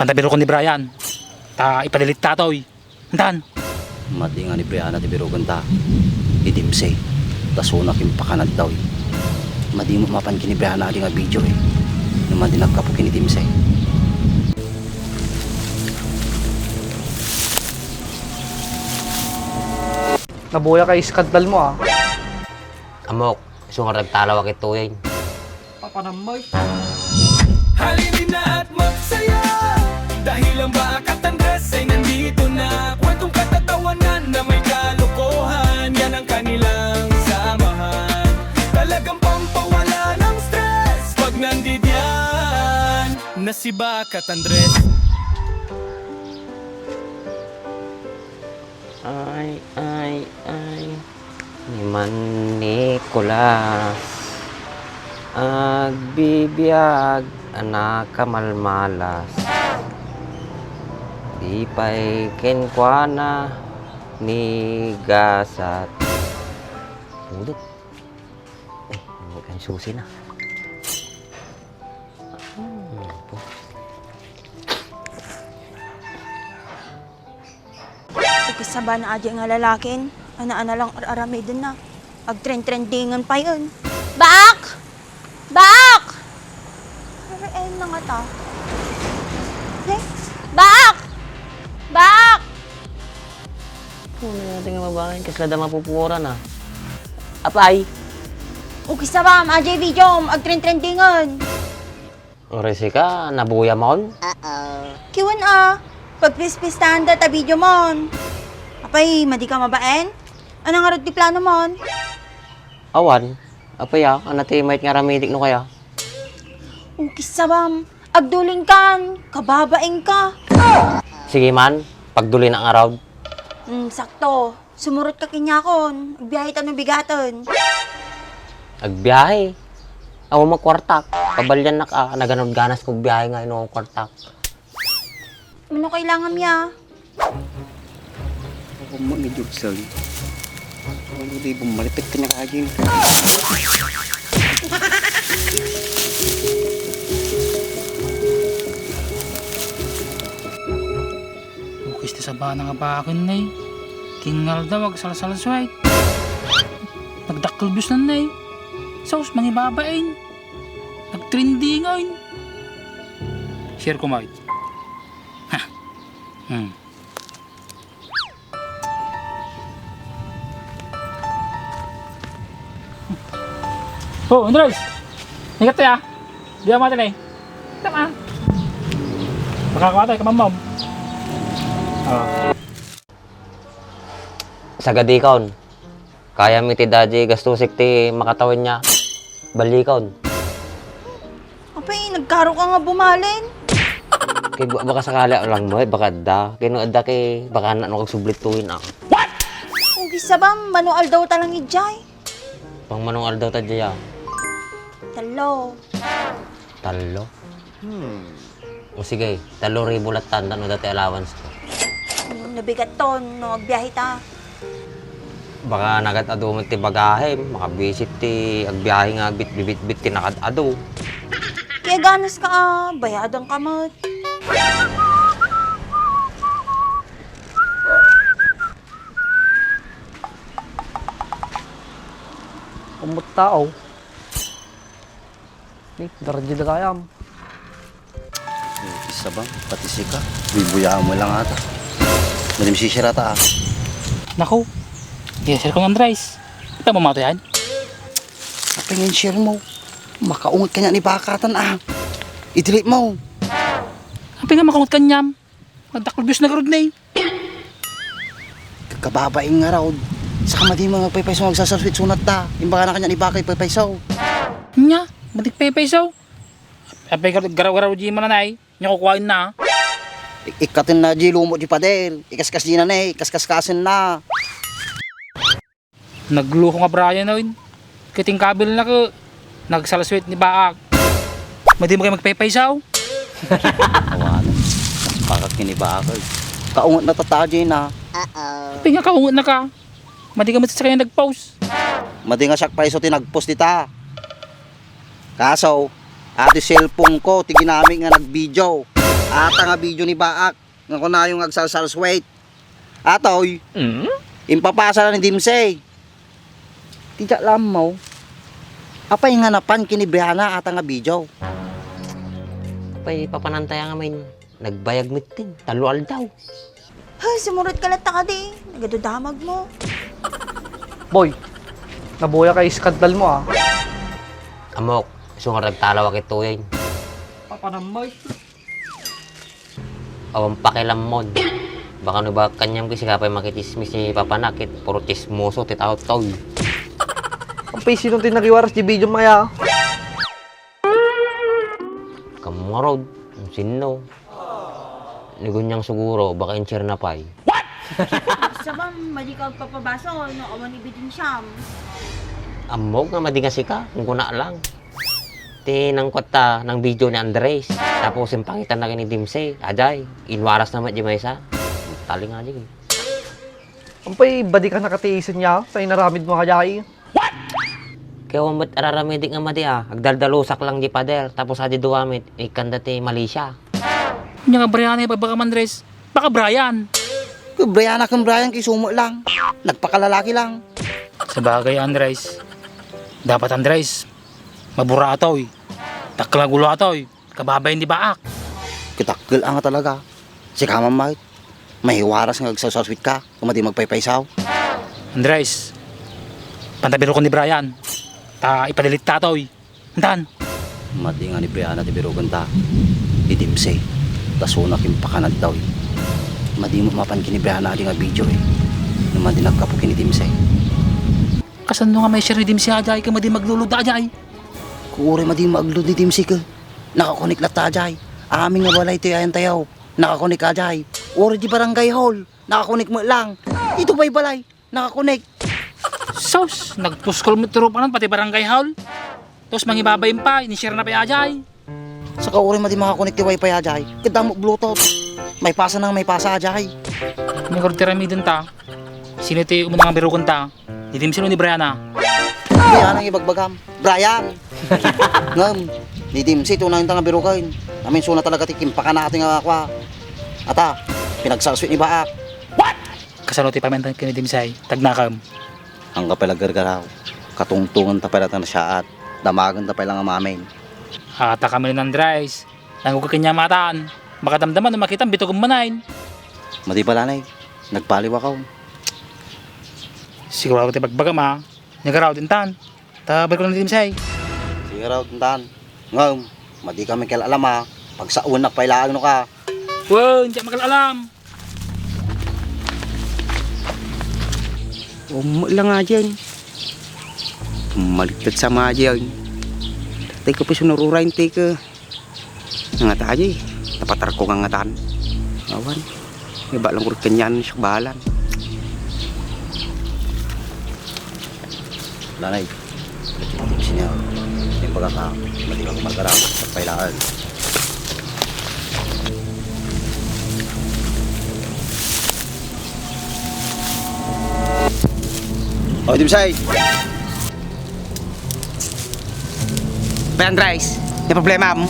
Pantabiro ko ni Brian. Ta ipadalit tatoy. Andan. Mati nga ni Brianna ti birugan ta. Idimsay. Tasunak yung pakanad daw. Madi mo mapan kini Brianna di nga video eh. Naman din nagkapo kini Dimsay. Nabuya kay iskandal mo ah. Amok, gusto nga nagtalaw akit tuwing. Papanamay. Halinin na at magsaya dahil ang Bakat Andres ay nandito na. Kwentong katatawanan na may kalokohan, yan ang kanilang samahan. Talagang pampawala ng stress pag nandidyan na si Bakat Andres. Ay, ni Man Nicolas. Agbibiyag, anak kamalmalas. Di pa'y kenkwana ni gasat. Udot. Hindi kan susi na. Kasaba na adya nga lalakin. Ana-ana lang aramay din na. Ag-trend-trendingan pa yun. Bak! Bak! Arain na nga ta. Eh? Bak! Bak! Ano natin nga mabahin? Kasi lada mapupuran ah. Apay! O kasaba, adya video, ag-trend-trendingan. Oresi ka, nabuya mo? Kiwan pagpispistahan data video mon. Apay, madi ka mabaen? Ano nga rin di plano mon? Awan. Apay ah, anatimait nga ramidik no kaya. Ukis sabam, agduling kan, kababaing ka. Sige man, pagduli na ang araw. Sakto, sumurot ka kinyakon, agbiyahe tanong bigaton. Agbiyahe. Ako magkwartak. Pabalyan na ka, naganod ganas kong biyahe nga ino kwartak. Ano kailangan niya? Ako mo ni Jugsel. Ako di bumalipit ka niya kaging. Bukis ti sa bana nga bakin na eh. Tingal daw ag salaswait. Nagdakalbus na na eh. Saus mangibabain. Nagtrendingan. Share ko mait. Oh, Andres! Ingat tayo ah! Di ako matin eh. Tama. Makakawa tayo kamamam. Sa gadikon. Kaya mi ti daddy gastusik ti makatawin niya. Balikon. Apay, nagkaro ka nga bumalin. Kay baka sakali lang mo baka da. Kay no adda kay baka na no kagsublit tuwin ah. Ukis sabam, manual daw talang ijay. Pang manong aldaw ta diya. Talo. Talo. O sige, 3,000 lat tanda no dati allowance ko. Nabigat ton, no, agbiyahe ta. Baka nagat ado mo ti bagahe, makabisit ti agbiyahe nga bit ti nakad ado. Kaya ganas ka bayadang kamot. Kumot tao. Darji na kayam. Isa bang pati sika. Bibuyaan mo lang ata. Malim sisira ta ah. Naku. Share ko ng Andres. Ito mo mga yan. Kapingin share mo. Makaungot ka niya ni Bakatan ah. I-delete mo. Happy nga makamot kanyam. Nagdakalbus na garod na eh. Kababaing nga raw. Saka madi mga paypaysaw magsasaswit sunat ta. Imbaga na kanya ni Bakay paypaysaw. Nya, matik pepesaw. Happy garaw-garaw di man na eh. Nya kukuhain na. Ikatin na di lumot di pader. Ikaskas di na na eh. Kaskas-kasin na. Nagluho nga Brian na yun. Kiting kabil na ko. Nagsalaswit ni Baak. Madi mo kayo magpepaysaw. Awanan. Bakit kini Bakay. Kaungot na tataji na. Happy nga kaungot na ka. Madi ka matisa kaya nag-post. Madi nga siyak paiso tinagpost dita. Kaso, ati cellphone ko, tiginamit nga nag-video. Ata nga video ni Baak. Nga ko na yung agsalsal sweet. Atoy. Impapasa na ni Dimsey. Tidak lam mo. Apay nga napan kini Brianna ata nga video. Pay papanantay nga may nagbayag mitin. Talual daw. Ay, sumurot ka lang ka di. Nagadudamag mo. Boy, nabuya kay skandal mo ah. Amok, sungar nagtalaw kay Tuyoy. Papanamay. Awang pakilam mod. Baka no ba kanyang kasi kapay makitismis ni papanakit. Puro tismoso, titaw toy. Ang pay sinong tinagiwaras di video maya. Kamarod, ang sino. Nigunyang siguro, baka incher na pay. Sabang, mali ka papabaso. No, awan ibigin siyam. Amok nga madigasi ka, kung kuna lang. Tinangkot ta ng video ni Andres. Tapos yung pangitan na ni Dimsey. Ajay, inwaras naman di may isa. Tali nga di. Ang pay, badi ka nakatiisin niya sa inaramid mo kajay. Kaya wamat araramidik nga madi ah. Agdaldalusak lang di pader. Tapos adi duwamit, ikanda ti Malaysia. Yung nga Brian ay baka Andres. Baka Brian. Kung Brianna kang Brian kay sumo lang. Nagpakalalaki lang. Sa bagay Andres. Dapat Andres. Mabura atoy. Taklagulo atoy. Kababayin di Baak. Kitakgal nga talaga. Si Kamamay. Mahiwaras nga agsalsal sweet ka. Kung madi magpaypaysaw. Andres. Pantabiro ko ni Brian. Ta ipadilit ta atoy. Antan. Madi nga ni Brianna ti birugan ta. Di Dimsey. Tasunak yung pakanad daw. Madi mo mapan kini Brianna di nga video eh. Naman din nagkapo kini Dimsey. Kasan nga may share ni Dimsey ajay ka madi maglulod ajay. Kuuri madi maglod ni Dimsey ka. Nakakonik lat ta ajay. Aming nga balay ti ayan tayaw. Nakakonik ajay. Uri di barangay hall. Nakakonik mo lang. Ito ba'y balay? Nakakonik. Sos, nagpuskol mo turo pa nun pati barangay hall. Tapos mangibabayin pa, inishare na pa ajay. Saka uri madi makakonik ti wifi ajay. Kadamo bluetooth. May pasa nang may pasa ajay. May kortirami din ta. Sino iti umunang birukan ta? Di Dimsey ni Brianna. Kaya nang ibagbagam. Brian. Ngam. Di Dimsey tunang nga birukan. Amin suna talaga ti kimpaka natin nga akwa. Ata, pinagsalswit ni Baak. Kasano ti pamentan kini Dimsey, tagnakam. Ang kapalagargaraw. Katungtungan ta pala na siya at damagan ta pala nga mamin. Ata kami ni Andres. Nangug ka kanya mataan. Baka damdaman na makita bitog manain. Madi pala na nagpaliw ako. Siguro ako ti pagbagam ha. Nagaraw din tan. Tabal ko na ni Dimsey. Sige raw, tuntan. Ngam, madi kami kailalam ha. Pag sa unak pailaan no ka. Wow, hindi magkalalam. Lang nga dyan. Maligtad sa mga dyan. Tay ko pa sunururain, tay ka. Nangata aja eh. Tapatar ko nga ngatan. Awan. Iba lang kurut kanyan siya bahalan. Lanay. Tips niya. Yung pagkaka. Mali ka kumargarap. Pagpailaan. Oh, Dimsey. Ben Andres, may problema mo?